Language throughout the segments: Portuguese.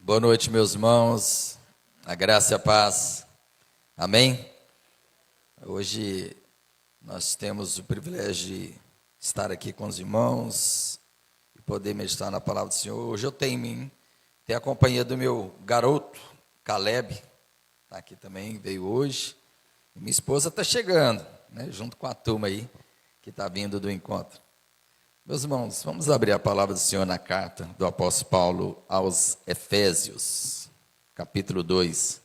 Boa noite, meus irmãos, a graça e a paz, amém? Hoje nós temos o privilégio de estar aqui com os irmãos e poder meditar na palavra do Senhor. Hoje eu tenho a companhia do meu garoto, Caleb, está aqui também, veio hoje, e minha esposa está chegando, né, junto com a turma aí, que está vindo do encontro. Meus irmãos, vamos abrir a palavra do Senhor na carta do apóstolo Paulo aos Efésios, capítulo 2.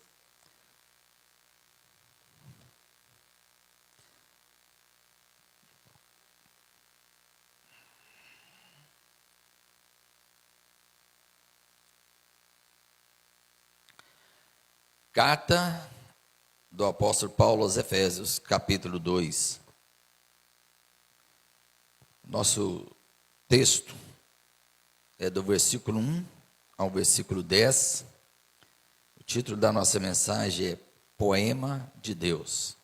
Carta do apóstolo Paulo aos Efésios, capítulo 2. Nosso texto é do versículo 1 ao versículo 10. O título da nossa mensagem é Poema de Deus.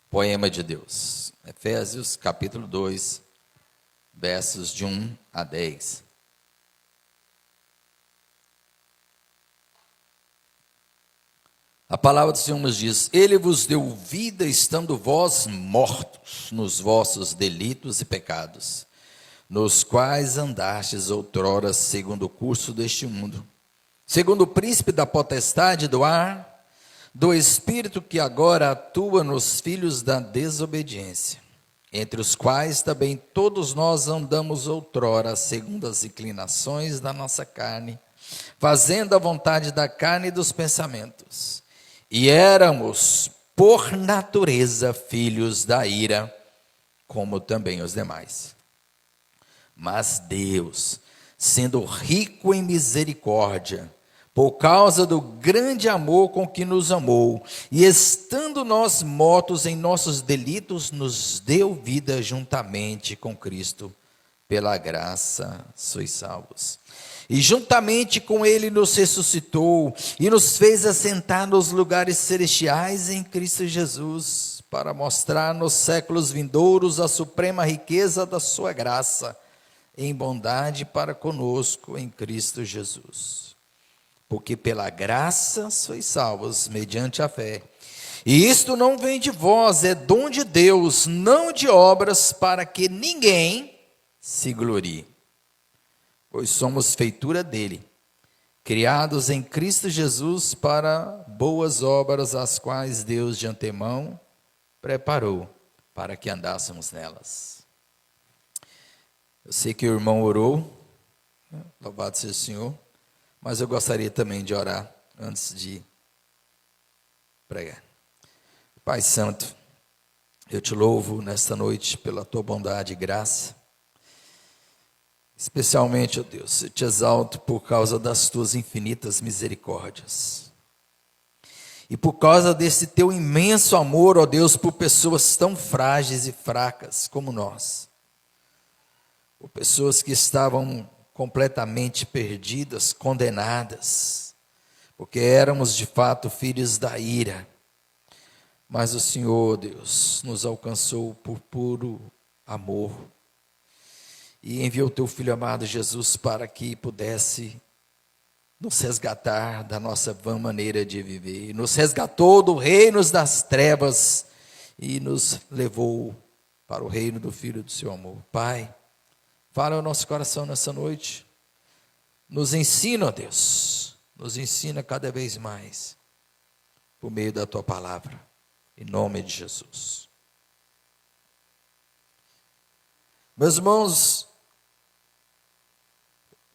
Poema de Deus. Efésios, capítulo 2, versos de 1 a 10. A palavra do Senhor nos diz: Ele vos deu vida estando vós mortos nos vossos delitos e pecados, nos quais andastes outrora segundo o curso deste mundo, segundo o príncipe da potestade do ar, do espírito que agora atua nos filhos da desobediência, entre os quais também todos nós andamos outrora segundo as inclinações da nossa carne, fazendo a vontade da carne e dos pensamentos. E éramos, por natureza, filhos da ira, como também os demais. Mas Deus, sendo rico em misericórdia, por causa do grande amor com que nos amou, e estando nós mortos em nossos delitos, nos deu vida juntamente com Cristo. Pela graça sois salvos. E juntamente com ele nos ressuscitou e nos fez assentar nos lugares celestiais em Cristo Jesus, para mostrar nos séculos vindouros a suprema riqueza da sua graça, em bondade para conosco em Cristo Jesus. Porque pela graça sois salvos, mediante a fé. E isto não vem de vós, é dom de Deus, não de obras, para que ninguém se glorie. Pois somos feitura dele, criados em Cristo Jesus para boas obras, as quais Deus de antemão preparou para que andássemos nelas. Eu sei que o irmão orou, louvado seja o Senhor, mas eu gostaria também de orar antes de pregar. Pai Santo, eu te louvo nesta noite pela tua bondade e graça. Especialmente, ó Deus, eu te exalto por causa das tuas infinitas misericórdias. E por causa desse teu imenso amor, ó Deus, por pessoas tão frágeis e fracas como nós. Por pessoas que estavam completamente perdidas, condenadas, porque éramos de fato filhos da ira. Mas o Senhor, Deus, nos alcançou por puro amor. E enviou o teu Filho amado Jesus para que pudesse nos resgatar da nossa vã maneira de viver. Nos resgatou do reino das trevas e nos levou para o reino do Filho do seu amor. Pai, fala ao nosso coração nessa noite. Nos ensina, ó Deus, nos ensina cada vez mais, por meio da tua palavra, em nome de Jesus. Meus irmãos,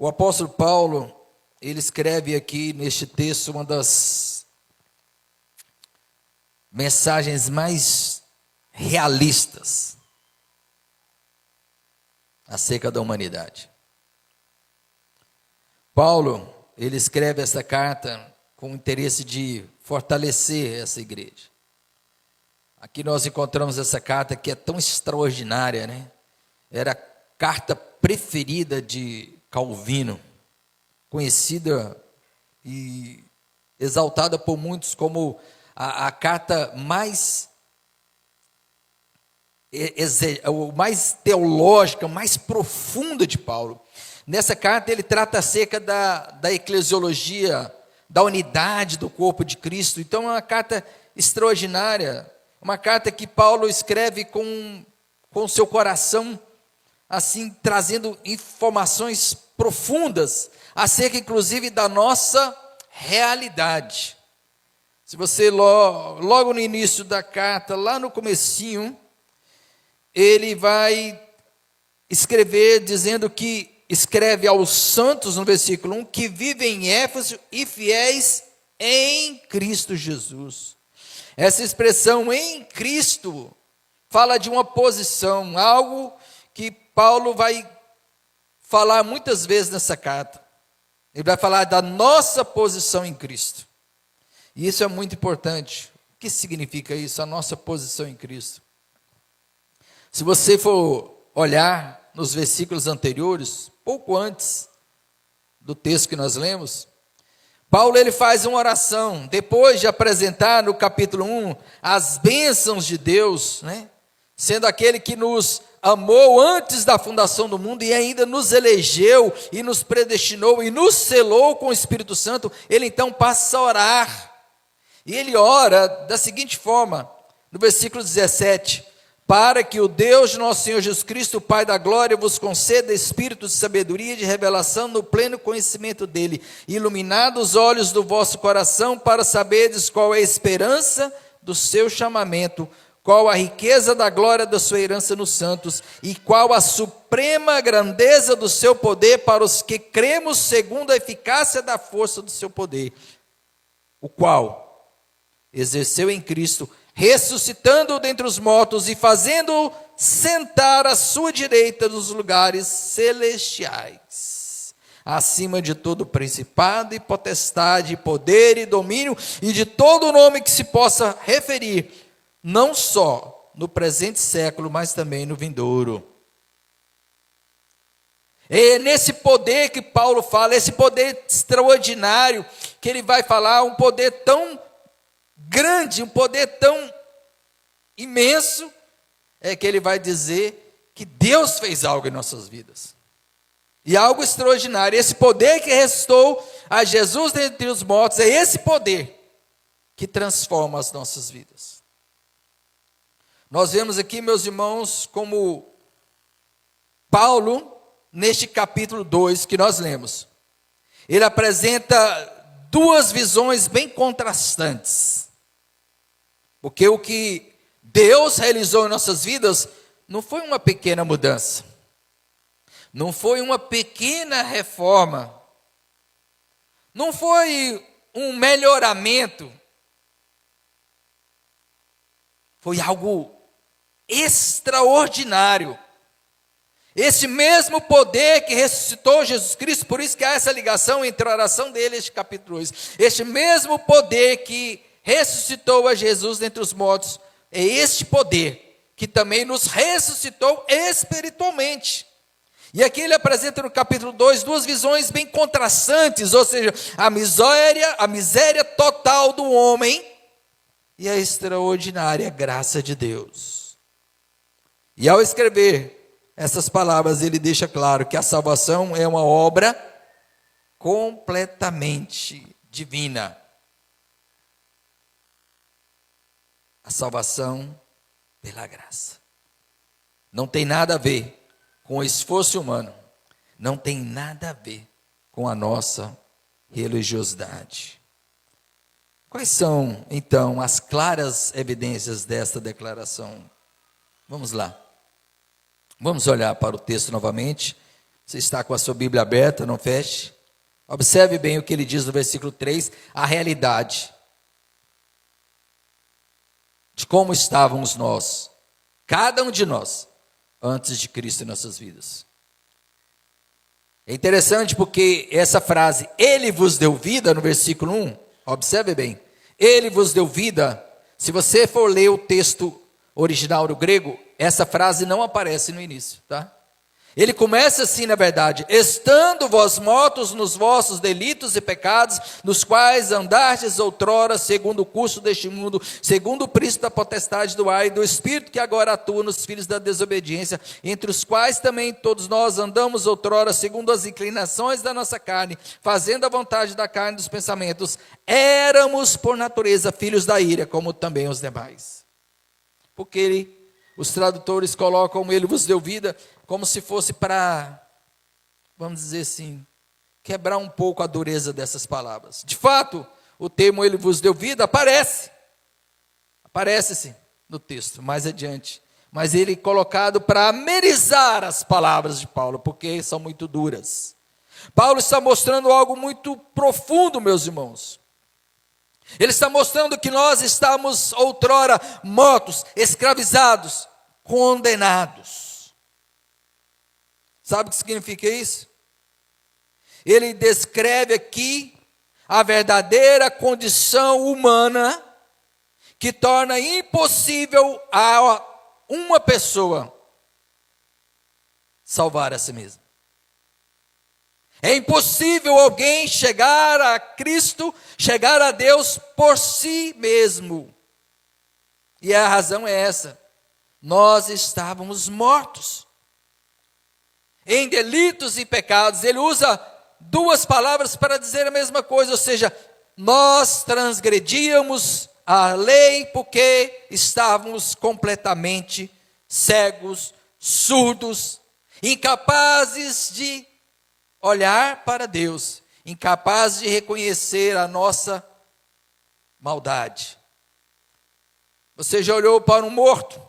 o apóstolo Paulo, ele escreve aqui neste texto uma das mensagens mais realistas acerca da humanidade. Paulo, ele escreve essa carta com o interesse de fortalecer essa igreja. Aqui nós encontramos essa carta que é tão extraordinária, né? Era a carta preferida de Calvino, conhecida e exaltada por muitos como a carta mais teológica, mais profunda de Paulo. Nessa carta ele trata acerca da eclesiologia, da unidade do corpo de Cristo. Então é uma carta extraordinária, uma carta que Paulo escreve com o seu coração, assim, trazendo informações profundas, acerca inclusive da nossa realidade. Se você logo no início da carta, lá no comecinho, ele vai escrever dizendo que escreve aos santos, no versículo 1, que vivem em Éfeso e fiéis em Cristo Jesus. Essa expressão em Cristo fala de uma posição, algo que Paulo vai falar muitas vezes nessa carta. Ele vai falar da nossa posição em Cristo. E isso é muito importante. O que significa isso, a nossa posição em Cristo? Se você for olhar nos versículos anteriores, pouco antes do texto que nós lemos, Paulo ele faz uma oração, depois de apresentar no capítulo 1 as bênçãos de Deus, né? Sendo aquele que nos amou antes da fundação do mundo e ainda nos elegeu e nos predestinou e nos selou com o Espírito Santo, ele então passa a orar. E ele ora da seguinte forma, no versículo 17: para que o Deus de nosso Senhor Jesus Cristo, o Pai da glória, vos conceda espírito de sabedoria e de revelação no pleno conhecimento dele, iluminado os olhos do vosso coração, para saberdes qual é a esperança do seu chamamento, qual a riqueza da glória da sua herança nos santos, e qual a suprema grandeza do seu poder para os que cremos segundo a eficácia da força do seu poder, o qual exerceu em Cristo, ressuscitando-o dentre os mortos e fazendo-o sentar à sua direita nos lugares celestiais, acima de todo principado e potestade, poder e domínio, e de todo nome que se possa referir, não só no presente século, mas também no vindouro. É nesse poder que Paulo fala, esse poder extraordinário, que ele vai falar, um poder tão grande, um poder tão imenso, é que ele vai dizer que Deus fez algo em nossas vidas. E algo extraordinário. Esse poder que ressuscitou a Jesus dentre os mortos, é esse poder que transforma as nossas vidas. Nós vemos aqui, meus irmãos, como Paulo, neste capítulo 2 que nós lemos, ele apresenta duas visões bem contrastantes. Porque o que Deus realizou em nossas vidas não foi uma pequena mudança, não foi uma pequena reforma, não foi um melhoramento, foi algo extraordinário. Esse mesmo poder que ressuscitou Jesus Cristo, por isso que há essa ligação entre a oração dele e este capítulo 2. Este mesmo poder que ressuscitou a Jesus dentre os mortos, é este poder que também nos ressuscitou espiritualmente. E aqui ele apresenta no capítulo 2 duas visões bem contrastantes, ou seja, a miséria total do homem e a extraordinária graça de Deus. E ao escrever essas palavras, ele deixa claro que a salvação é uma obra completamente divina. A salvação pela graça. Não tem nada a ver com o esforço humano. Não tem nada a ver com a nossa religiosidade. Quais são, então, as claras evidências desta declaração? Vamos lá. Vamos olhar para o texto novamente. Você está com a sua Bíblia aberta, não feche. Observe bem o que ele diz no versículo 3, a realidade de como estávamos nós, cada um de nós, antes de Cristo em nossas vidas. É interessante porque essa frase, ele vos deu vida, no versículo 1, observe bem, ele vos deu vida. Se você for ler o texto original do grego, essa frase não aparece no início, tá? Ele começa assim, na verdade: estando vós mortos nos vossos delitos e pecados, nos quais andastes outrora, segundo o curso deste mundo, segundo o príncipe da potestade do ar e do espírito que agora atua nos filhos da desobediência, entre os quais também todos nós andamos outrora, segundo as inclinações da nossa carne, fazendo a vontade da carne e dos pensamentos. Éramos, por natureza, filhos da ira, como também os demais. Porque os tradutores colocam: ele vos deu vida, como se fosse para, vamos dizer assim, quebrar um pouco a dureza dessas palavras. De fato, o termo ele vos deu vida aparece sim no texto, mais adiante. Mas ele é colocado para amenizar as palavras de Paulo, porque são muito duras. Paulo está mostrando algo muito profundo, meus irmãos. Ele está mostrando que nós estamos outrora mortos, escravizados, condenados. Sabe o que significa isso? Ele descreve aqui a verdadeira condição humana que torna impossível a uma pessoa salvar a si mesma. É impossível alguém chegar a Cristo, chegar a Deus por si mesmo. E a razão é essa: nós estávamos mortos em delitos e pecados. Ele usa duas palavras para dizer a mesma coisa, ou seja, nós transgredíamos a lei porque estávamos completamente cegos, surdos, incapazes de olhar para Deus, incapazes de reconhecer a nossa maldade. Você já olhou para um morto?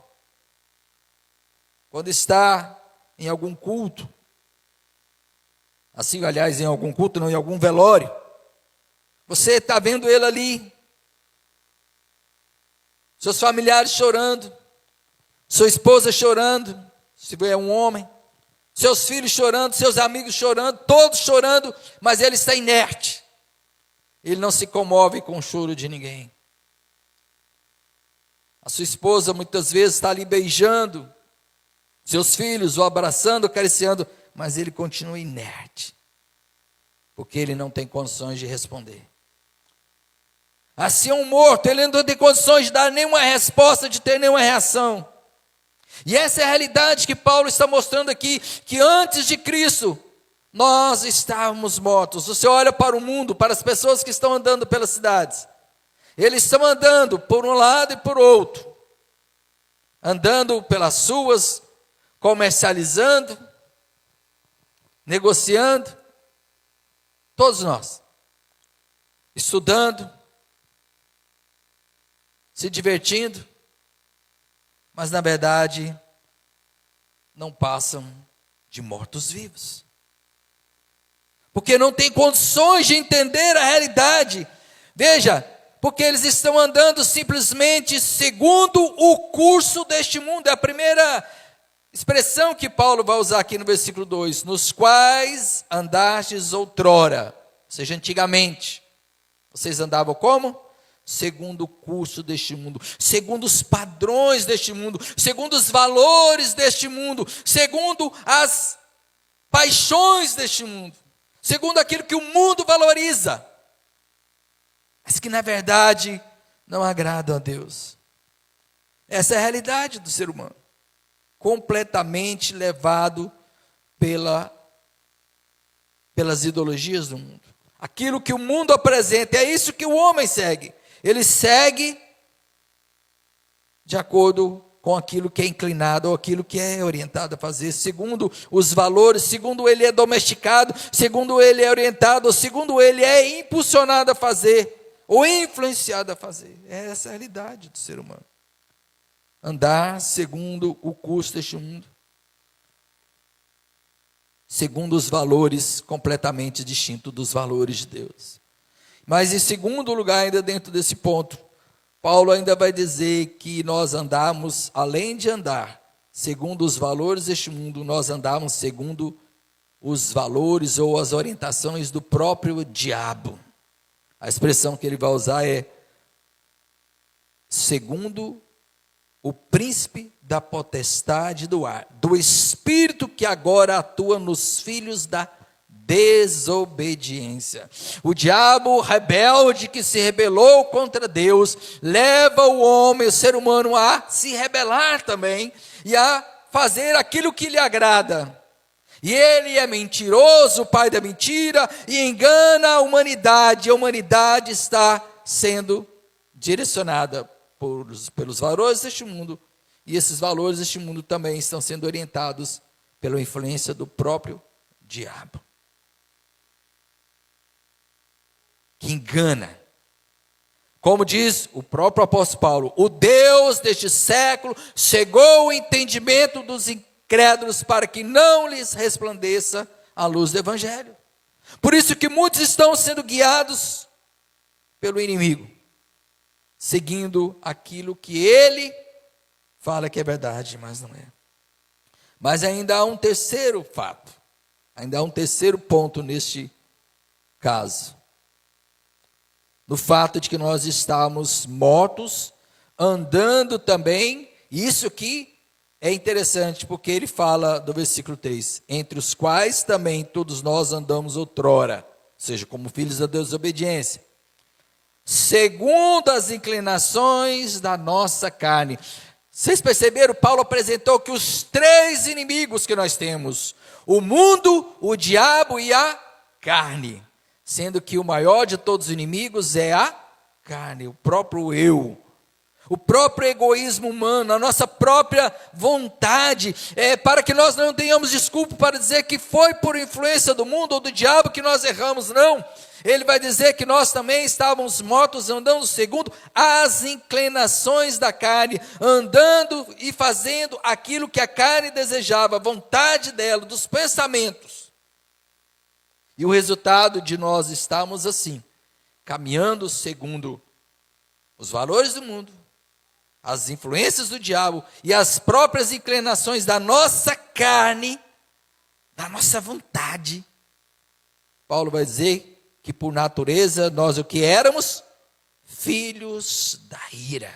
Quando está em algum culto, assim, aliás, em algum culto, não, em algum velório, você está vendo ele ali, seus familiares chorando, sua esposa chorando, se é um homem, seus filhos chorando, seus amigos chorando, todos chorando, mas ele está inerte, ele não se comove com o choro de ninguém. A sua esposa muitas vezes está ali beijando seus filhos, o abraçando, acariciando, mas ele continua inerte, porque ele não tem condições de responder. Assim, um morto, ele não tem condições de dar nenhuma resposta, de ter nenhuma reação. E essa é a realidade que Paulo está mostrando aqui, que antes de Cristo, nós estávamos mortos. Você olha para o mundo, para as pessoas que estão andando pelas cidades, eles estão andando por um lado e por outro, andando pelas ruas, comercializando, negociando, todos nós, estudando, se divertindo, mas na verdade não passam de mortos-vivos, porque não tem condições de entender a realidade. Veja, porque eles estão andando simplesmente segundo o curso deste mundo. É a primeira expressão que Paulo vai usar aqui no versículo 2, nos quais andastes outrora, ou seja, antigamente. Vocês andavam como? Segundo o curso deste mundo, segundo os padrões deste mundo, segundo os valores deste mundo, segundo as paixões deste mundo, segundo aquilo que o mundo valoriza, mas que na verdade não agradam a Deus. Essa é a realidade do ser humano, completamente levado pelas ideologias do mundo. Aquilo que o mundo apresenta, é isso que o homem segue. Ele segue de acordo com aquilo que é inclinado, ou aquilo que é orientado a fazer, segundo os valores, segundo ele é domesticado, segundo ele é orientado, ou segundo ele é impulsionado a fazer, ou influenciado a fazer. Essa é a realidade do ser humano. Andar segundo o curso deste mundo, segundo os valores completamente distintos dos valores de Deus. Mas em segundo lugar, ainda dentro desse ponto, Paulo ainda vai dizer que nós andamos, além de andar segundo os valores deste mundo, nós andamos segundo os valores ou as orientações do próprio diabo. A expressão que ele vai usar é segundo o príncipe da potestade do ar, do espírito que agora atua nos filhos da desobediência. O diabo rebelde que se rebelou contra Deus, leva o homem, o ser humano, a se rebelar também, e a fazer aquilo que lhe agrada. E ele é mentiroso, o pai da mentira, e engana a humanidade está sendo direcionada pelos valores deste mundo, e esses valores deste mundo também estão sendo orientados pela influência do próprio diabo, que engana. Como diz o próprio apóstolo Paulo, o Deus deste século cegou o entendimento dos incrédulos para que não lhes resplandeça a luz do evangelho. Por isso que muitos estão sendo guiados pelo inimigo, seguindo aquilo que ele fala que é verdade, mas não é. Mas ainda há um terceiro fato, ainda há um terceiro ponto neste caso. No fato de que nós estamos mortos, andando também, isso aqui é interessante, porque ele fala do versículo 3, entre os quais também todos nós andamos outrora, ou seja, como filhos da desobediência, segundo as inclinações da nossa carne. Vocês perceberam? Paulo apresentou que os três inimigos que nós temos, o mundo, o diabo e a carne, sendo que o maior de todos os inimigos é a carne, o próprio eu, o próprio egoísmo humano, a nossa própria vontade, para que nós não tenhamos desculpa para dizer que foi por influência do mundo ou do diabo que nós erramos, não. Ele vai dizer que nós também estávamos mortos, andando segundo as inclinações da carne, andando e fazendo aquilo que a carne desejava, a vontade dela, dos pensamentos. E o resultado de nós estarmos assim, caminhando segundo os valores do mundo, as influências do diabo e as próprias inclinações da nossa carne, da nossa vontade. Paulo vai dizer que por natureza nós o que éramos? Filhos da ira.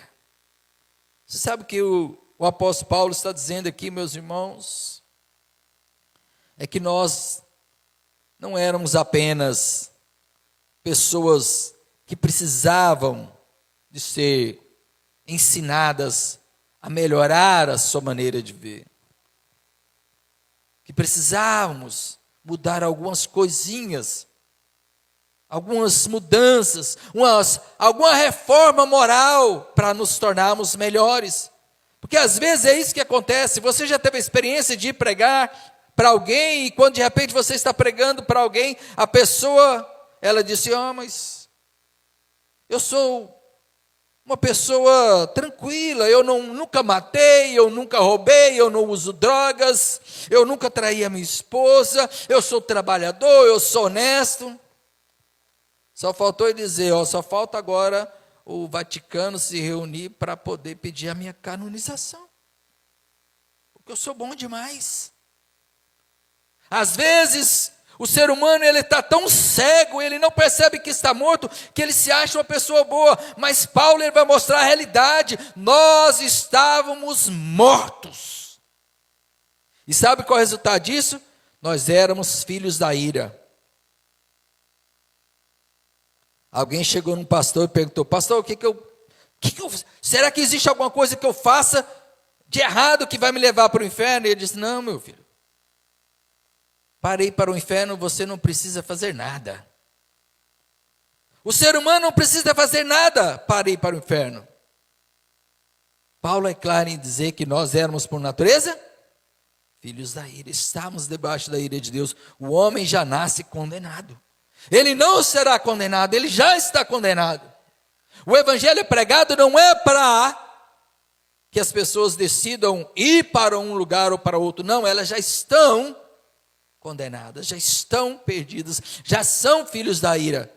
Você sabe o que o apóstolo Paulo está dizendo aqui, meus irmãos? É que nós não éramos apenas pessoas que precisavam de ser ensinadas a melhorar a sua maneira de ver, que precisávamos mudar algumas coisinhas, algumas mudanças, alguma reforma moral para nos tornarmos melhores, porque às vezes é isso que acontece. Você já teve a experiência de ir pregar para alguém, e quando de repente você está pregando para alguém, a pessoa, ela disse, mas eu sou uma pessoa tranquila, eu nunca matei, eu nunca roubei, eu não uso drogas, eu nunca traí a minha esposa, eu sou trabalhador, eu sou honesto. Só faltou ele dizer, só falta agora o Vaticano se reunir para poder pedir a minha canonização, porque eu sou bom demais. Às vezes, o ser humano ele está tão cego, ele não percebe que está morto, que ele se acha uma pessoa boa. Mas Paulo ele vai mostrar a realidade. Nós estávamos mortos. E sabe qual é o resultado disso? Nós éramos filhos da ira. Alguém chegou num pastor e perguntou, pastor, será que existe alguma coisa que eu faça de errado que vai me levar para o inferno? E ele disse, não, meu filho. Para ir para o inferno, você não precisa fazer nada. O ser humano não precisa fazer nada para ir para o inferno. Paulo é claro em dizer que nós éramos, por natureza, filhos da ira. Estamos debaixo da ira de Deus. O homem já nasce condenado. Ele não será condenado, ele já está condenado. O evangelho pregado não é para que as pessoas decidam ir para um lugar ou para outro. Não, elas já estão condenadas, já estão perdidas, já são filhos da ira.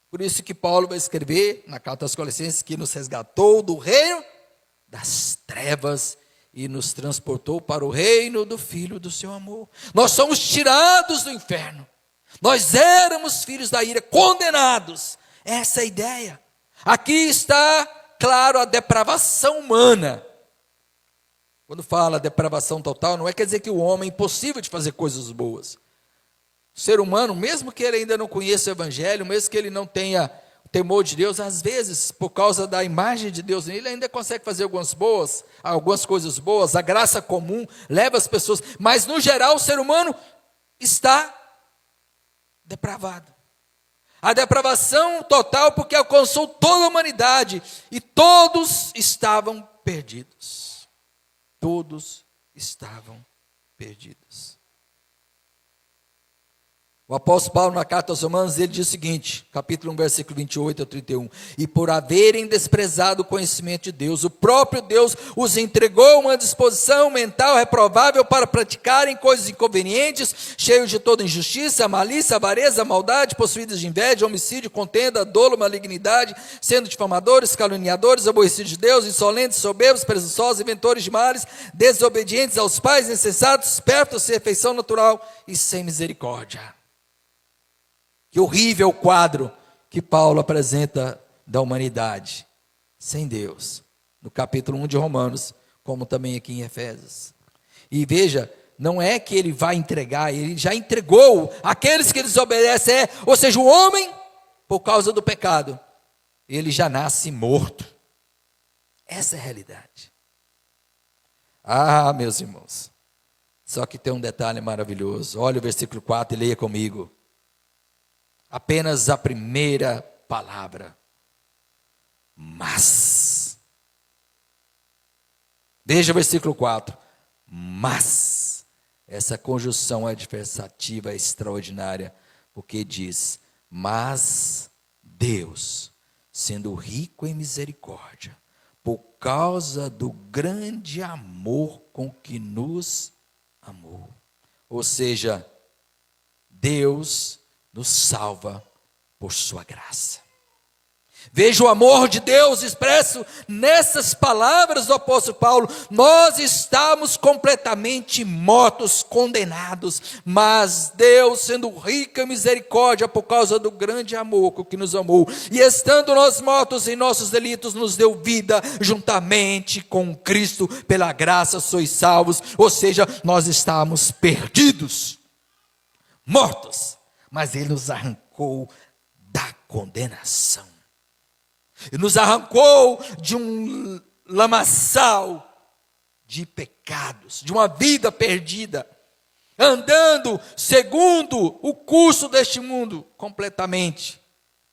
Por isso que Paulo vai escrever na carta aos Colossenses que nos resgatou do reino das trevas e nos transportou para o reino do Filho do seu amor. Nós somos tirados do inferno. Nós éramos filhos da ira, condenados. Essa é a ideia. Aqui está, claro, a depravação humana. Quando fala depravação total, não quer dizer que o homem é impossível de fazer coisas boas. O ser humano, mesmo que ele ainda não conheça o evangelho, mesmo que ele não tenha o temor de Deus, às vezes, por causa da imagem de Deus nele, ele ainda consegue fazer algumas coisas boas, a graça comum leva as pessoas, mas no geral o ser humano está depravado. A depravação total porque alcançou toda a humanidade e todos estavam perdidos. Todos estavam perdidos. O apóstolo Paulo, na carta aos Romanos, ele diz o seguinte, capítulo 1, versículo 28 a 31. E por haverem desprezado o conhecimento de Deus, o próprio Deus os entregou uma disposição mental reprovável para praticarem coisas inconvenientes, cheios de toda injustiça, malícia, avareza, maldade, possuídos de inveja, homicídio, contenda, dolo, malignidade, sendo difamadores, caluniadores, aborrecidos de Deus, insolentes, soberbos, presunçosos, inventores de males, desobedientes aos pais, insensatos, pertos sem afeição natural e sem misericórdia. Que horrível quadro que Paulo apresenta da humanidade sem Deus, no capítulo 1 de Romanos, como também aqui em Efésios. E veja, não é que ele vai entregar, ele já entregou aqueles que desobedecem, ou seja, o homem, por causa do pecado, ele já nasce morto. Essa é a realidade. Ah, meus irmãos, só que tem um detalhe maravilhoso. Olha o versículo 4 e leia comigo. Apenas a primeira palavra. Mas. Veja o versículo 4. Mas. Essa conjunção adversativa é extraordinária, porque diz: mas Deus, sendo rico em misericórdia, por causa do grande amor com que nos amou. Ou seja, Deus nos salva por sua graça. Veja o amor de Deus expresso nessas palavras do apóstolo Paulo. Nós estamos completamente mortos, condenados, mas Deus, sendo rico em misericórdia por causa do grande amor com que nos amou, e estando nós mortos em nossos delitos, nos deu vida juntamente com Cristo. Pela graça sois salvos. Ou seja, nós estávamos perdidos, mortos, mas Ele nos arrancou da condenação. E nos arrancou de um lamaçal de pecados, de uma vida perdida, andando segundo o curso deste mundo, completamente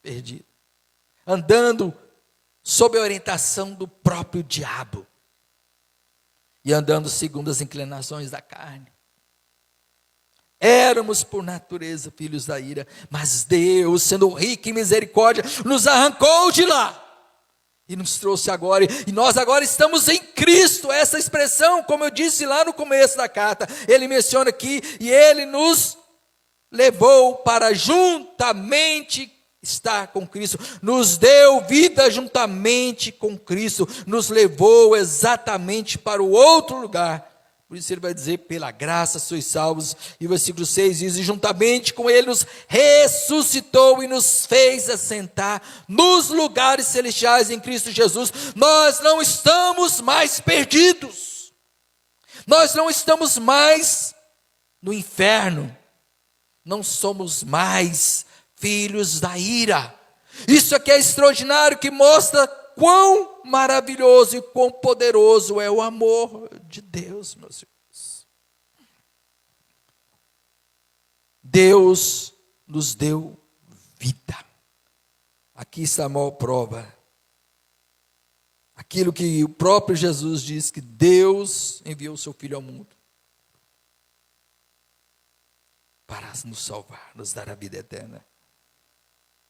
perdido, andando sob a orientação do próprio diabo, e andando segundo as inclinações da carne. Éramos por natureza filhos da ira, mas Deus, sendo rico em misericórdia, nos arrancou de lá e nos trouxe agora, e nós agora estamos em Cristo. Essa expressão, como eu disse lá no começo da carta, ele menciona aqui, e ele nos levou para juntamente estar com Cristo, nos deu vida juntamente com Cristo, nos levou exatamente para o outro lugar. Por isso ele vai dizer: pela graça sois salvos. E o versículo 6 diz: e juntamente com ele nos ressuscitou e nos fez assentar nos lugares celestiais em Cristo Jesus. Nós não estamos mais perdidos, nós não estamos mais no inferno, não somos mais filhos da ira. Isso aqui é extraordinário, que mostra quão maravilhoso e quão poderoso é o amor de Deus, meus irmãos. Deus nos deu vida. Aqui está a maior prova. Aquilo que o próprio Jesus diz, que Deus enviou o seu Filho ao mundo para nos salvar, nos dar a vida eterna.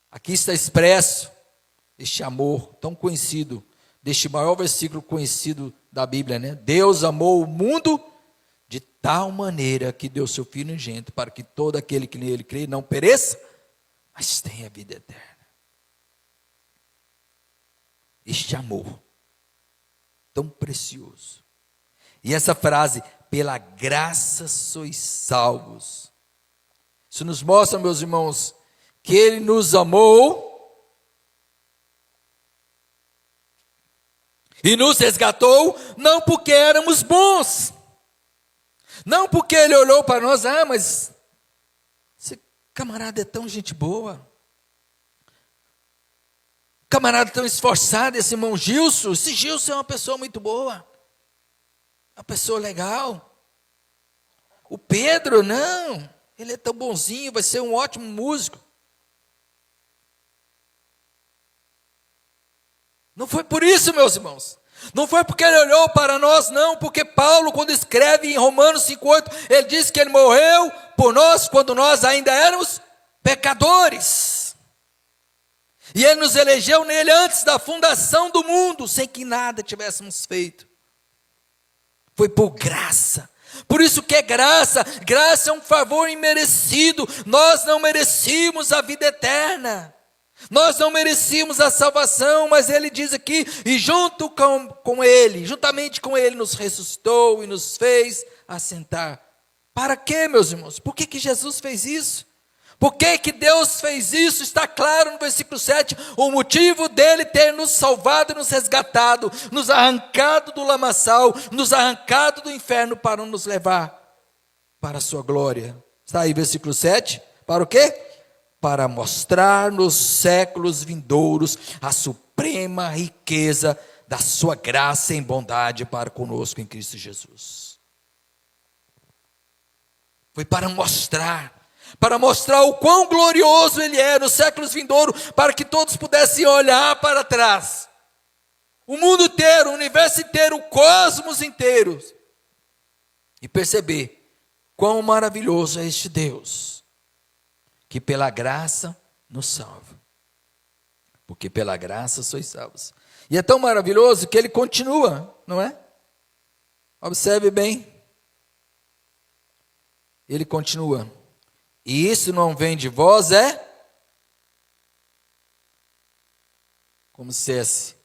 Aqui está expresso este amor tão conhecido, deste maior versículo conhecido da Bíblia, né? Deus amou o mundo de tal maneira que deu seu Filho unigênito, para que todo aquele que nele crê não pereça, mas tenha vida eterna. Este amor tão precioso. E essa frase: pela graça sois salvos. Isso nos mostra, meus irmãos, que Ele nos amou E nos resgatou, não porque éramos bons, não porque ele olhou para nós, mas esse camarada é tão gente boa, camarada tão esforçado, esse irmão Gilson, esse Gilson é uma pessoa muito boa, uma pessoa legal. O Pedro, não, ele é tão bonzinho, vai ser um ótimo músico. Não foi por isso, meus irmãos. Não foi porque ele olhou para nós, não. Porque Paulo, quando escreve em Romanos 5,8, ele diz que ele morreu por nós, quando nós ainda éramos pecadores. E ele nos elegeu nele antes da fundação do mundo, sem que nada tivéssemos feito. Foi por graça. Por isso que é graça. Graça é um favor imerecido. Nós não merecíamos a vida eterna. Nós não merecíamos a salvação, mas ele diz aqui, e juntamente com ele nos ressuscitou e nos fez assentar. Para quê, meus irmãos? Por que Jesus fez isso? Por que Deus fez isso? Está claro no versículo 7, o motivo dele ter nos salvado e nos resgatado, nos arrancado do lamaçal, nos arrancado do inferno para nos levar para a sua glória. Está aí versículo 7, para o quê? Para mostrar nos séculos vindouros a suprema riqueza da sua graça em bondade para conosco em Cristo Jesus. Foi para mostrar o quão glorioso ele é nos séculos vindouros, para que todos pudessem olhar para trás. O mundo inteiro, o universo inteiro, o cosmos inteiro, e perceber quão maravilhoso é este Deus, que pela graça nos salva. Porque pela graça sois salvos. E é tão maravilhoso que ele continua, não é? Observe bem. Ele continua. E isso não vem de vós, como se dissesse,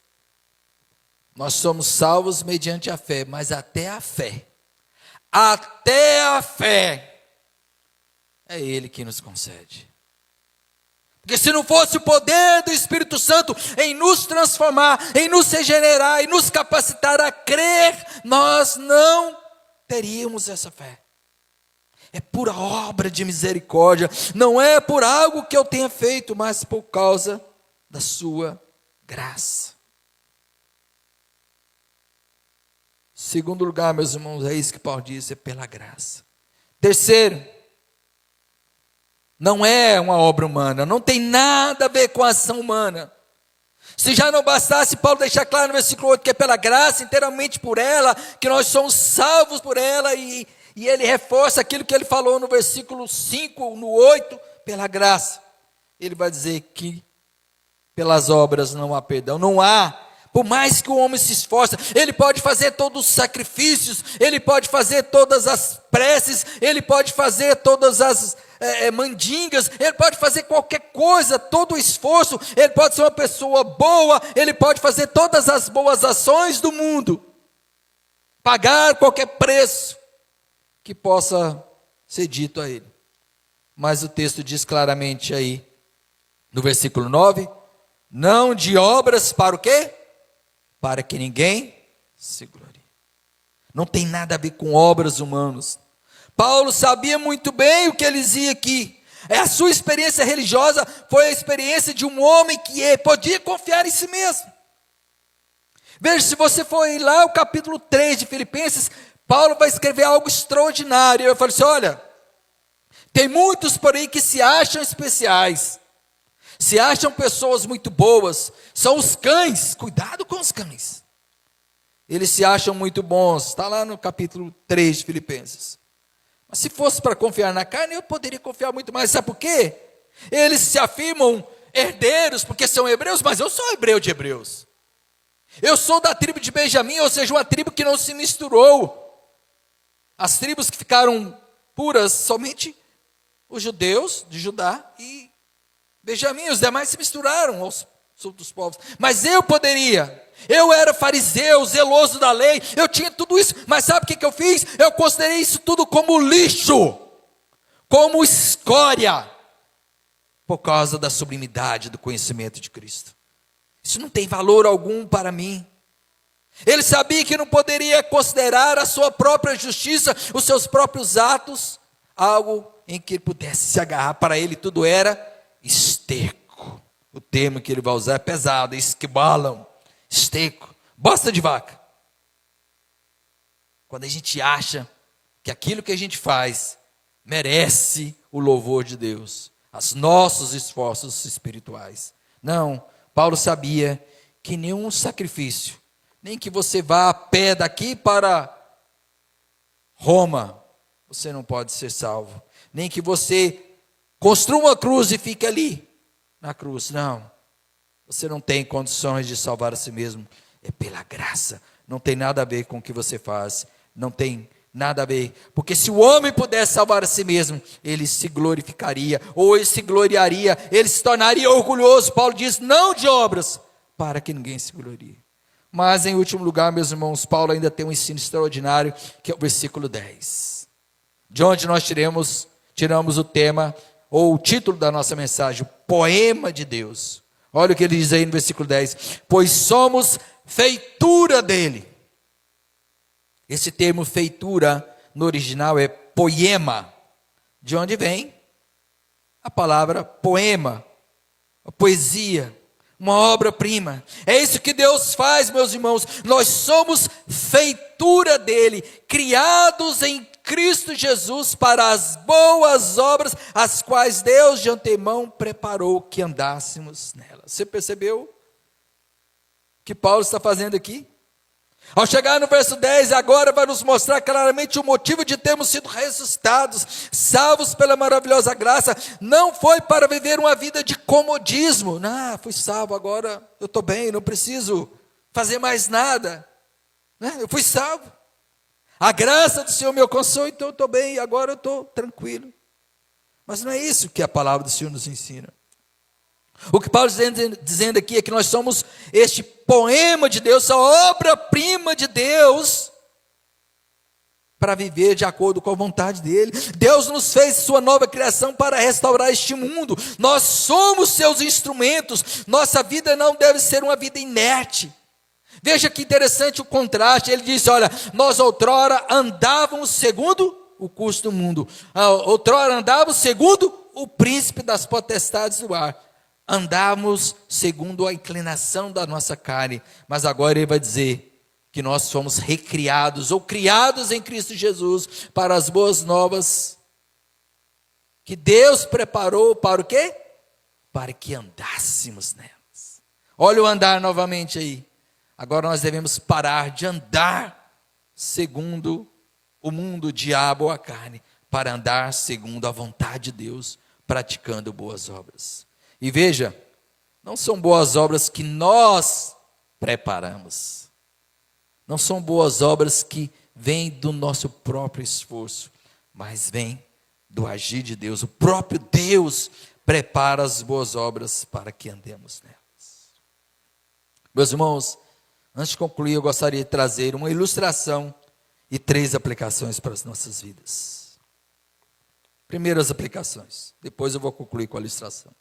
nós somos salvos mediante a fé, mas até a fé é ele que nos concede. Porque se não fosse o poder do Espírito Santo em nos transformar, em nos regenerar, em nos capacitar a crer, nós não teríamos essa fé. É pura obra de misericórdia, não é por algo que eu tenha feito, mas por causa da sua graça. Segundo lugar, meus irmãos, é isso que Paulo diz, é pela graça. Terceiro, não é uma obra humana, não tem nada a ver com a ação humana. Se já não bastasse Paulo deixar claro no versículo 8 que é pela graça, inteiramente por ela, que nós somos salvos por ela, e ele reforça aquilo que ele falou no versículo 5, no 8, pela graça. Ele vai dizer que pelas obras não há perdão, não há. Por mais que o homem se esforce, ele pode fazer todos os sacrifícios, ele pode fazer todas as preces, ele pode fazer todas as mandingas, ele pode fazer qualquer coisa, todo o esforço, ele pode ser uma pessoa boa, ele pode fazer todas as boas ações do mundo, pagar qualquer preço que possa ser dito a ele. Mas o texto diz claramente aí, no versículo 9, não de obras para o quê? Para que ninguém se glorie. Não tem nada a ver com obras humanas. Paulo sabia muito bem o que ele dizia aqui. A sua experiência religiosa foi a experiência de um homem que podia confiar em si mesmo. Veja, se você for ir lá ao capítulo 3 de Filipenses, Paulo vai escrever algo extraordinário. Eu falo assim, olha, tem muitos por aí que se acham especiais, se acham pessoas muito boas, são os cães, cuidado com os cães. Eles se acham muito bons, está lá no capítulo 3 de Filipenses. Mas se fosse para confiar na carne, eu poderia confiar muito mais, sabe por quê? Eles se afirmam herdeiros porque são hebreus, mas eu sou hebreu de hebreus. Eu sou da tribo de Benjamim, ou seja, uma tribo que não se misturou. As tribos que ficaram puras, somente os judeus de Judá e Benjamim, os demais se misturaram aos outros povos. Mas eu era fariseu, zeloso da lei, eu tinha tudo isso, mas sabe o que eu fiz? Eu considerei isso tudo como lixo, como escória, por causa da sublimidade do conhecimento de Cristo. Isso não tem valor algum para mim. Ele sabia que não poderia considerar a sua própria justiça, os seus próprios atos, algo em que ele pudesse se agarrar. Para ele tudo era esterco. O termo que ele vai usar é pesado, esquibalam, esterco, bosta de vaca. Quando a gente acha que aquilo que a gente faz merece o louvor de Deus, os nossos esforços espirituais. Não, Paulo sabia que nenhum sacrifício, nem que você vá a pé daqui para Roma, você não pode ser salvo. Nem que você construa uma cruz e fique ali na cruz. Não, você não tem condições de salvar a si mesmo. É pela graça. Não tem nada a ver com o que você faz. Não tem nada a ver. Porque se o homem pudesse salvar a si mesmo, ele se glorificaria, ou ele se gloriaria, ele se tornaria orgulhoso. Paulo diz, não de obras, para que ninguém se glorie. Mas em último lugar, meus irmãos, Paulo ainda tem um ensino extraordinário, que é o versículo 10. De onde nós tiramos o tema, ou o título da nossa mensagem, o poema de Deus. Olha o que ele diz aí no versículo 10. Pois somos feitura dele. Esse termo feitura, no original, é poema. De onde vem a palavra poema, a poesia, uma obra-prima. É isso que Deus faz, meus irmãos. Nós somos feitura dele, criados em Cristo Jesus para as boas obras, as quais Deus de antemão preparou que andássemos nelas. Você percebeu o que Paulo está fazendo aqui? Ao chegar no verso 10, agora vai nos mostrar claramente o motivo de termos sido ressuscitados, salvos pela maravilhosa graça. Não foi para viver uma vida de comodismo. Não, fui salvo, agora eu estou bem, não preciso fazer mais nada. Eu fui salvo. A graça do Senhor me alcançou, então eu estou bem, agora eu estou tranquilo. Mas não é isso que a palavra do Senhor nos ensina. O que Paulo está dizendo aqui é que nós somos este poema de Deus, a obra-prima de Deus, para viver de acordo com a vontade dEle. Deus nos fez sua nova criação para restaurar este mundo. Nós somos seus instrumentos. Nossa vida não deve ser uma vida inerte. Veja que interessante o contraste. Ele disse, olha, nós outrora andávamos segundo o curso do mundo. Outrora andávamos segundo o príncipe das potestades do ar. Andávamos segundo a inclinação da nossa carne. Mas agora ele vai dizer que nós fomos recriados ou criados em Cristo Jesus para as boas novas que Deus preparou para o quê? Para que andássemos nelas. Olha o andar novamente aí. Agora nós devemos parar de andar segundo o mundo, o diabo ou a carne, para andar segundo a vontade de Deus, praticando boas obras. E veja, não são boas obras que nós preparamos. Não são boas obras que vêm do nosso próprio esforço, mas vêm do agir de Deus. O próprio Deus prepara as boas obras para que andemos nelas. Meus irmãos, antes de concluir, eu gostaria de trazer uma ilustração e 3 aplicações para as nossas vidas. Primeiras aplicações, depois eu vou concluir com a ilustração.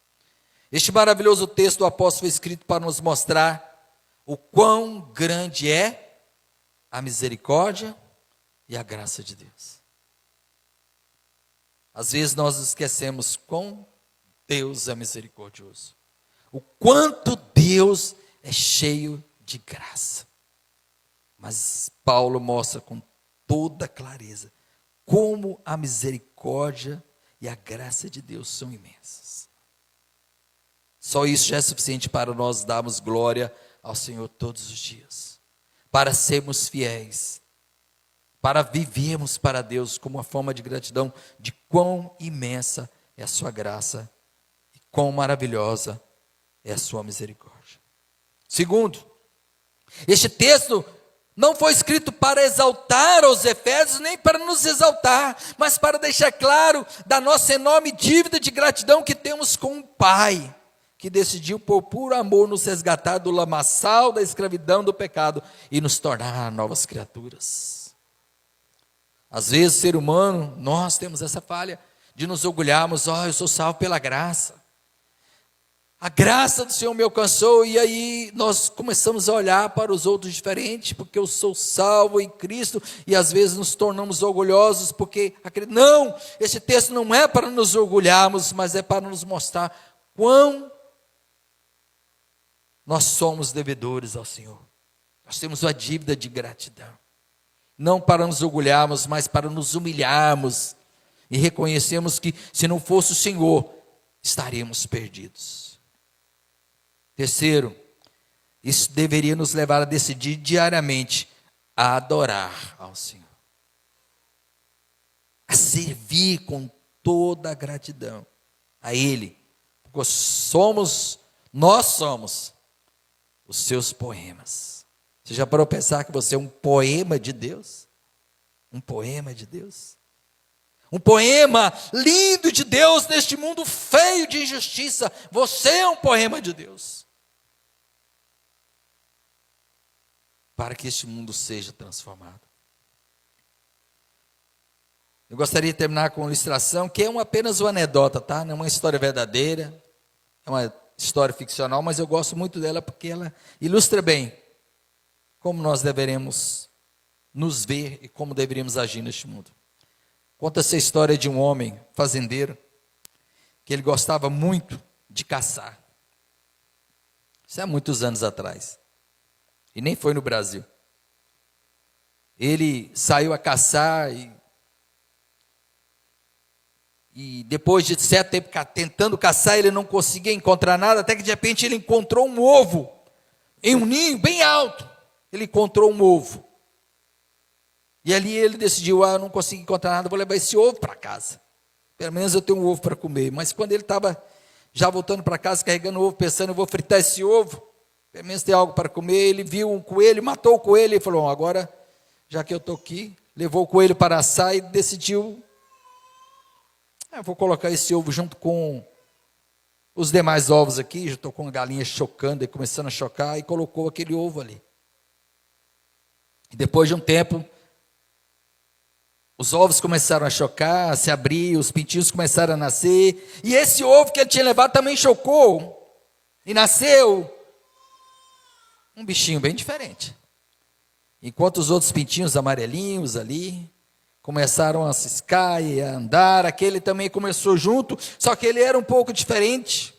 Este maravilhoso texto do apóstolo foi escrito para nos mostrar o quão grande é a misericórdia e a graça de Deus. Às vezes nós esquecemos quão Deus é misericordioso, o quanto Deus é cheio de graça. Mas Paulo mostra com toda clareza como a misericórdia e a graça de Deus são imensas. Só isso já é suficiente para nós darmos glória ao Senhor todos os dias, para sermos fiéis, para vivermos para Deus como uma forma de gratidão de quão imensa é a sua graça e quão maravilhosa é a sua misericórdia. Segundo, este texto não foi escrito para exaltar os Efésios, nem para nos exaltar, mas para deixar claro da nossa enorme dívida de gratidão que temos com o Pai, que decidiu por puro amor nos resgatar do lamaçal da escravidão do pecado e nos tornar novas criaturas. Às vezes, ser humano, nós temos essa falha de nos orgulharmos, eu sou salvo pela graça. a graça do Senhor me alcançou, e aí nós começamos a olhar para os outros diferentes, porque eu sou salvo em Cristo, e às vezes nos tornamos orgulhosos, porque não, esse texto não é para nos orgulharmos, mas é para nos mostrar quão nós somos devedores ao Senhor. Nós temos uma dívida de gratidão, não para nos orgulharmos, mas para nos humilharmos, e reconhecermos que se não fosse o Senhor, estaríamos perdidos. Terceiro, isso deveria nos levar a decidir diariamente a adorar ao Senhor, a servir com toda a gratidão a Ele, porque nós somos os seus poemas. Você já parou a pensar que você é um poema de Deus? Um poema de Deus? Um poema lindo de Deus neste mundo feio de injustiça. Você é um poema de Deus. Para que este mundo seja transformado. Eu gostaria de terminar com uma ilustração que é apenas uma anedota, tá? Não é uma história verdadeira, é uma história ficcional, mas eu gosto muito dela porque ela ilustra bem como nós deveremos nos ver e como deveríamos agir neste mundo. Conta-se a história de um homem fazendeiro que ele gostava muito de caçar. Isso há muitos anos atrás. E nem foi no Brasil. Ele saiu a caçar e depois de certo tempo tentando caçar, ele não conseguia encontrar nada, até que de repente ele encontrou um ovo em um ninho bem alto. Ele encontrou um ovo. E ali ele decidiu, eu não consegui encontrar nada, vou levar esse ovo para casa. Pelo menos eu tenho um ovo para comer. Mas quando ele estava já voltando para casa, carregando o ovo, pensando, eu vou fritar esse ovo, pelo menos tem algo para comer. Ele viu um coelho, matou o coelho e falou, agora, já que eu estou aqui, levou o coelho para assar e decidiu, vou colocar esse ovo junto com os demais ovos aqui, já estou com a galinha chocando e começando a chocar, e colocou aquele ovo ali. E depois de um tempo, os ovos começaram a chocar, a se abrir, os pintinhos começaram a nascer, e esse ovo que ele tinha levado também chocou, e nasceu um bichinho bem diferente. Enquanto os outros pintinhos amarelinhos ali começaram a ciscar e a andar, aquele também começou junto, só que ele era um pouco diferente.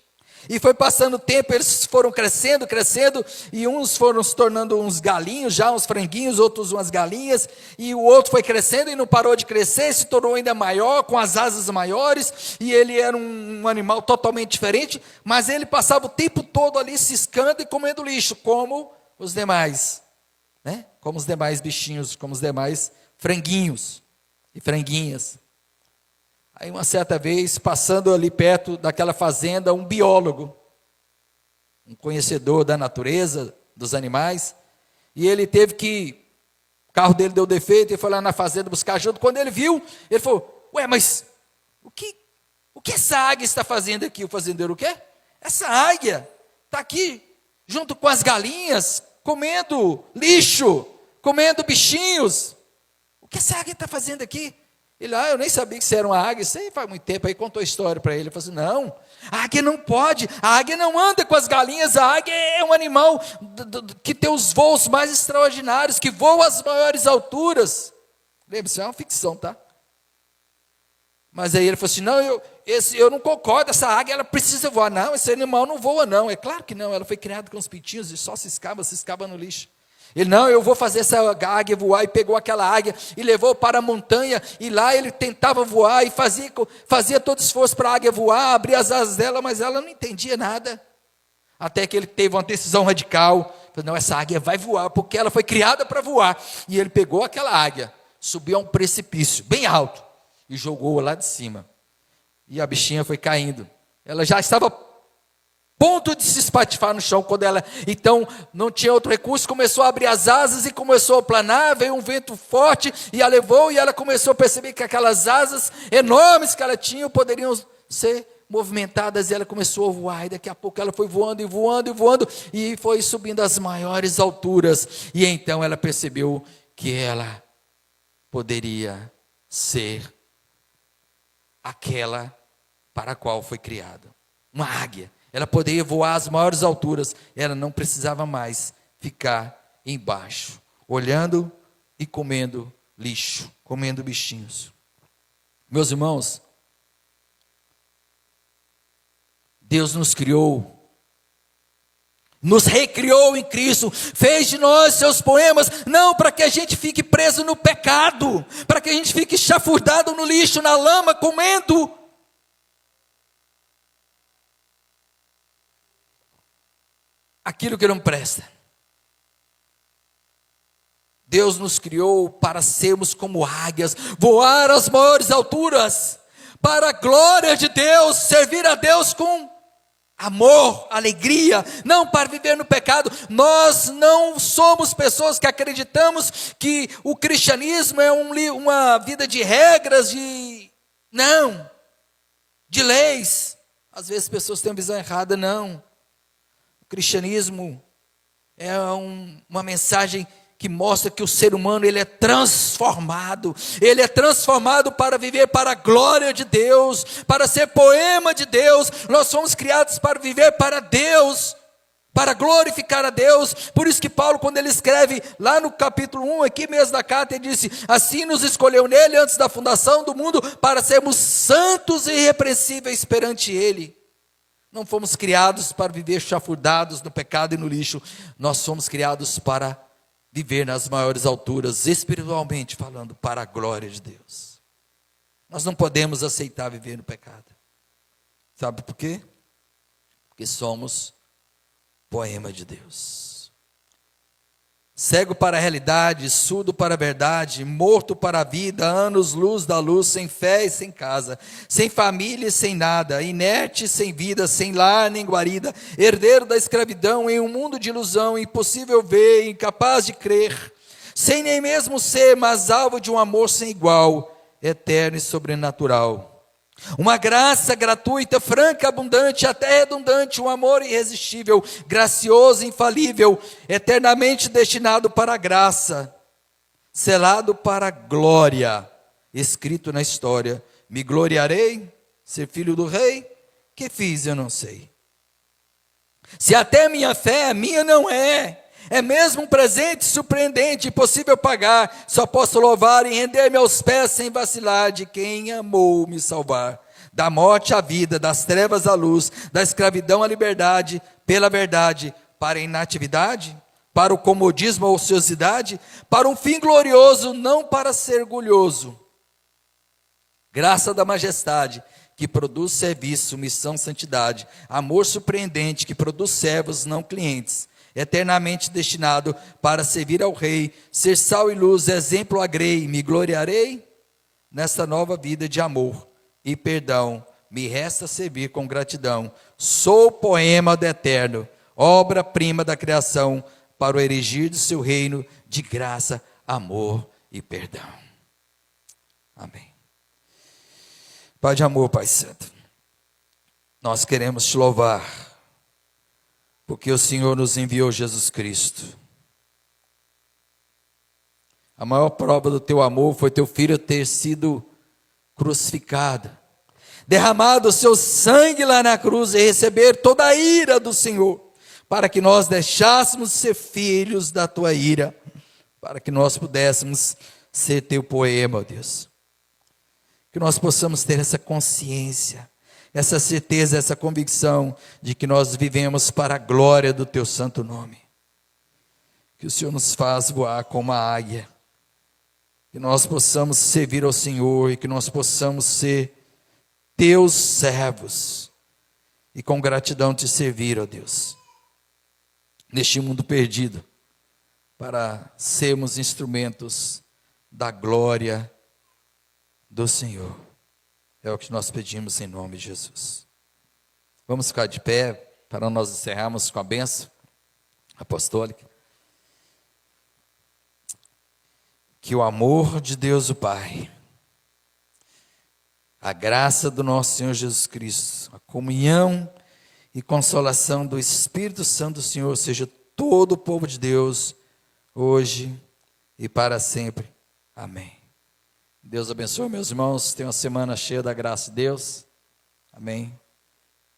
E foi passando o tempo, eles foram crescendo, e uns foram se tornando uns galinhos, já uns franguinhos, outros umas galinhas, e o outro foi crescendo e não parou de crescer, se tornou ainda maior, com as asas maiores, e ele era um animal totalmente diferente, mas ele passava o tempo todo ali ciscando e comendo lixo, como os demais, né? Como os demais bichinhos, como os demais franguinhos e franguinhas. Aí uma certa vez, passando ali perto daquela fazenda, um biólogo, um conhecedor da natureza, dos animais, e ele teve que, o carro dele deu defeito, e foi lá na fazenda buscar ajuda. Quando ele viu, ele falou, mas o que essa águia está fazendo aqui? O fazendeiro, o quê? Essa águia está aqui, junto com as galinhas, comendo lixo, comendo bichinhos. O que essa águia está fazendo aqui? Ele, eu nem sabia que você era uma águia, isso aí faz muito tempo. Aí contou a história para ele, ele falou assim, não, a águia não pode, a águia não anda com as galinhas, a águia é um animal que tem os voos mais extraordinários, que voa às maiores alturas. Lembre-se, é uma ficção, tá? Mas aí ele falou assim, não, eu não concordo, essa águia ela precisa voar. Não, esse animal não voa não, é claro que não, ela foi criada com os pintinhos e só ciscava no lixo. Ele, não, eu vou fazer essa águia voar, e pegou aquela águia e levou para a montanha, e lá ele tentava voar, e fazia todo esforço para a águia voar, abrir as asas dela, mas ela não entendia nada, até que ele teve uma decisão radical, falou, não, essa águia vai voar, porque ela foi criada para voar, e ele pegou aquela águia, subiu a um precipício, bem alto, e jogou lá de cima, e a bichinha foi caindo, ela já estava ponto de se espatifar no chão, quando ela, então, não tinha outro recurso, começou a abrir as asas e começou a planar, veio um vento forte e a levou, e ela começou a perceber que aquelas asas enormes que ela tinha poderiam ser movimentadas, e ela começou a voar, e daqui a pouco ela foi voando e voando e voando, e foi subindo às maiores alturas, e então ela percebeu que ela poderia ser aquela para a qual foi criada, uma águia. ela poderia voar às maiores alturas, ela não precisava mais ficar embaixo, olhando e comendo lixo, comendo bichinhos. Meus irmãos, Deus nos criou, nos recriou em Cristo, fez de nós seus poemas, não para que a gente fique preso no pecado, para que a gente fique chafurdado no lixo, na lama, comendo aquilo que não presta. Deus nos criou para sermos como águias, voar às maiores alturas, para a glória de Deus, servir a Deus com amor, alegria, não para viver no pecado. Nós não somos pessoas que acreditamos que o cristianismo é uma vida de regras, de leis. Às vezes pessoas têm uma visão errada, não. O cristianismo é uma mensagem que mostra que o ser humano ele é transformado para viver para a glória de Deus, para ser poema de Deus. Nós somos criados para viver para Deus, para glorificar a Deus. Por isso que Paulo, quando ele escreve lá no capítulo 1, aqui mesmo da carta, ele disse: assim nos escolheu nele antes da fundação do mundo, para sermos santos e irrepreensíveis perante ele. Não fomos criados para viver chafurdados no pecado e no lixo, nós fomos criados para viver nas maiores alturas, espiritualmente falando, para a glória de Deus. Nós não podemos aceitar viver no pecado. Sabe por quê? Porque somos poema de Deus. Cego para a realidade, surdo para a verdade, morto para a vida, anos-luz da luz, sem fé e sem casa, sem família e sem nada, inerte, sem vida, sem lar nem guarida, herdeiro da escravidão em um mundo de ilusão, impossível ver, incapaz de crer, sem nem mesmo ser, mas alvo de um amor sem igual, eterno e sobrenatural. Uma graça gratuita, franca, abundante, até redundante, um amor irresistível, gracioso, infalível, eternamente destinado para a graça, selado para a glória, escrito na história: me gloriarei, ser filho do rei, que fiz eu não sei. Se até minha fé, minha não é mesmo um presente surpreendente, impossível pagar, só posso louvar e render-me aos pés sem vacilar de quem amou me salvar, da morte à vida, das trevas à luz, da escravidão à liberdade, pela verdade, para a inatividade, para o comodismo, a ociosidade, para um fim glorioso, não para ser orgulhoso. Graça da majestade, que produz serviço, missão, santidade, amor surpreendente, que produz servos, não clientes, eternamente destinado para servir ao Rei, ser sal e luz, exemplo agrei, me gloriarei nesta nova vida de amor e perdão, me resta servir com gratidão, sou poema do eterno, obra-prima da criação, para o erigir do seu reino de graça, amor e perdão. Amém. Pai de amor, Pai Santo, nós queremos te louvar, porque o Senhor nos enviou Jesus Cristo. A maior prova do teu amor foi teu filho ter sido crucificado, derramado o seu sangue lá na cruz e receber toda a ira do Senhor, para que nós deixássemos ser filhos da tua ira, para que nós pudéssemos ser teu poema, ó Deus. Que nós possamos ter essa consciência, essa certeza, essa convicção de que nós vivemos para a glória do teu santo nome. Que o Senhor nos faz voar como uma águia. Que nós possamos servir ao Senhor e que nós possamos ser teus servos e com gratidão te servir, ó Deus, neste mundo perdido, para sermos instrumentos da glória do Senhor. É o que nós pedimos em nome de Jesus. Vamos ficar de pé para nós encerrarmos com a bênção apostólica. Que o amor de Deus o Pai, a graça do nosso Senhor Jesus Cristo, a comunhão e consolação do Espírito Santo do Senhor seja todo o povo de Deus, hoje e para sempre. Amém. Deus abençoe, meus irmãos. Tenha uma semana cheia da graça de Deus. Amém.